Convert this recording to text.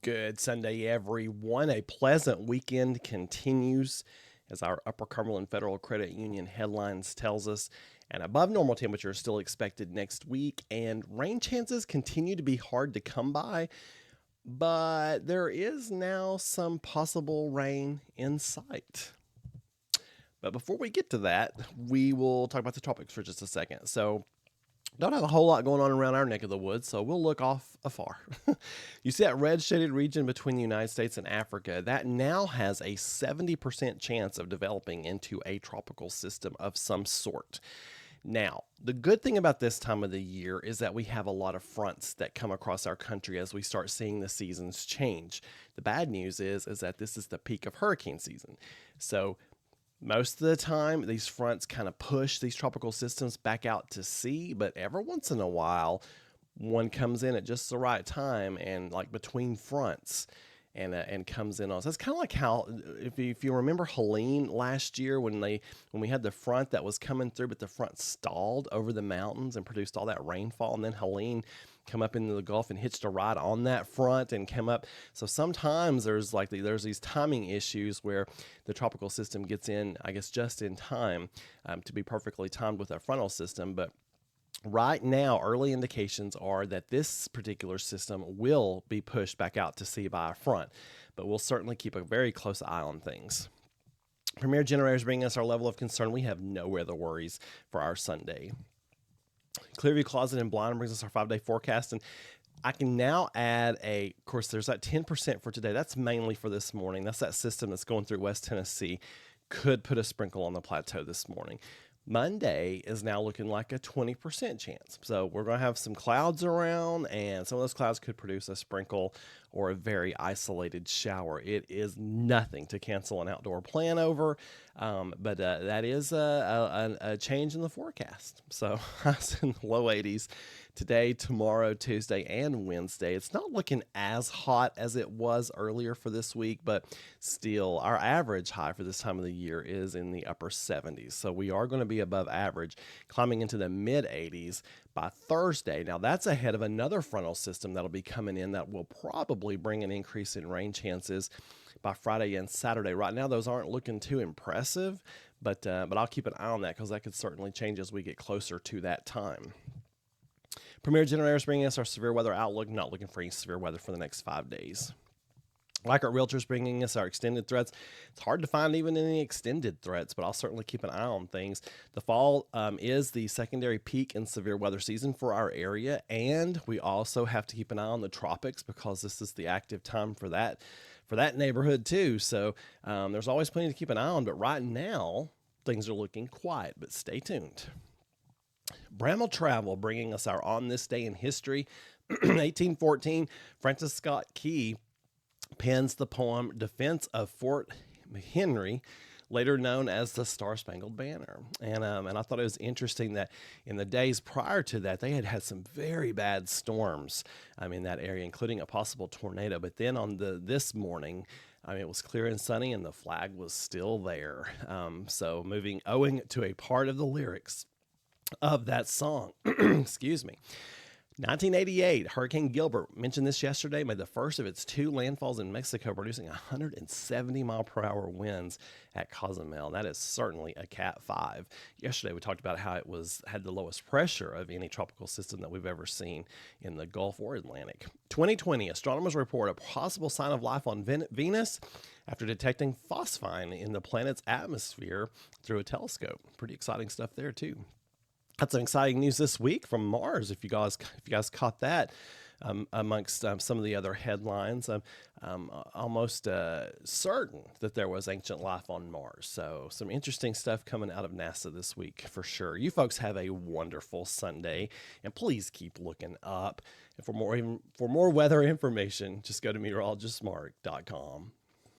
Good Sunday, everyone. A pleasant weekend continues as our Upper Cumberland Federal Credit Union headlines tells us. And above normal temperatures still expected next week, and rain chances continue to be hard to come by, but there is now some possible rain in sight. But before we get to that, we will talk about the tropics for just a second. So, don't have a whole lot going on around our neck of the woods, so we'll look off afar. You see that red shaded region between the United States and Africa, that now has a 70% chance of developing into a tropical system of some sort. Now, the good thing about this time of the year is that we have a lot of fronts that come across our country as we start seeing the seasons change. The bad news is that this is the peak of hurricane season. So most of the time, these fronts kind of push these tropical systems back out to sea, but every once in a while, one comes in at just the right time and like between fronts and comes in on. So it's kind of like how if you remember Helene last year when we had the front that was coming through, but the front stalled over the mountains and produced all that rainfall, and then Helene come up into the Gulf and hitched a ride on that front and come up. So sometimes there's these timing issues where the tropical system gets in, I guess, just in time to be perfectly timed with a frontal system, but right now, early indications are that this particular system will be pushed back out to sea by a front, but we'll certainly keep a very close eye on things. Premier generators bringing us our level of concern. We have no weather worries for our Sunday. Clearview Closet and Blind brings us our 5-day forecast, and I can now add of course, there's that 10% for today. That's mainly for this morning. That's that system that's going through West Tennessee. Could put a sprinkle on the plateau this morning. Monday is now looking like a 20% chance. So we're going to have some clouds around, and some of those clouds could produce a sprinkle or a very isolated shower. It is nothing to cancel an outdoor plan over, but that is a change in the forecast. So highs in the low 80s today, tomorrow, Tuesday, and Wednesday. It's not looking as hot as it was earlier for this week, but still, our average high for this time of the year is in the upper 70s. So we are going to be above average, climbing into the mid 80s by Thursday. Now, that's ahead of another frontal system that'll be coming in that will probably bring an increase in rain chances by Friday and Saturday. Right now, those aren't looking too impressive, but I'll keep an eye on that because that could certainly change as we get closer to that time. Premier Generators bringing us our severe weather outlook. Not looking for any severe weather for the next 5 days. Likert Realtors bringing us our extended threats. It's hard to find even any extended threats, but I'll certainly keep an eye on things. The fall is the secondary peak in severe weather season for our area, and we also have to keep an eye on the tropics because this is the active time for that neighborhood too. So there's always plenty to keep an eye on, but right now things are looking quiet, but stay tuned. Bramall Travel bringing us our On This Day in History. 1814, Francis Scott Key pens the poem Defense of Fort McHenry, later known as the Star-Spangled Banner. And I thought it was interesting that in the days prior to that, they had some very bad storms in that area, including a possible tornado. But then on this morning, it was clear and sunny, and the flag was still there. So owing to a part of the lyrics of that song, excuse me. 1988, Hurricane Gilbert, mentioned this yesterday, made the first of its 2 landfalls in Mexico, producing 170 mile per hour winds at Cozumel. That is certainly a Cat 5. Yesterday, we talked about how it had the lowest pressure of any tropical system that we've ever seen in the Gulf or Atlantic. 2020, astronomers report a possible sign of life on Venus after detecting phosphine in the planet's atmosphere through a telescope. Pretty exciting stuff there, too. Had some exciting news this week from Mars. If you guys caught that, amongst some of the other headlines, almost certain that there was ancient life on Mars. So some interesting stuff coming out of NASA this week for sure. You folks have a wonderful Sunday, and please keep looking up. And for more weather information, just go to meteorologistmark.com.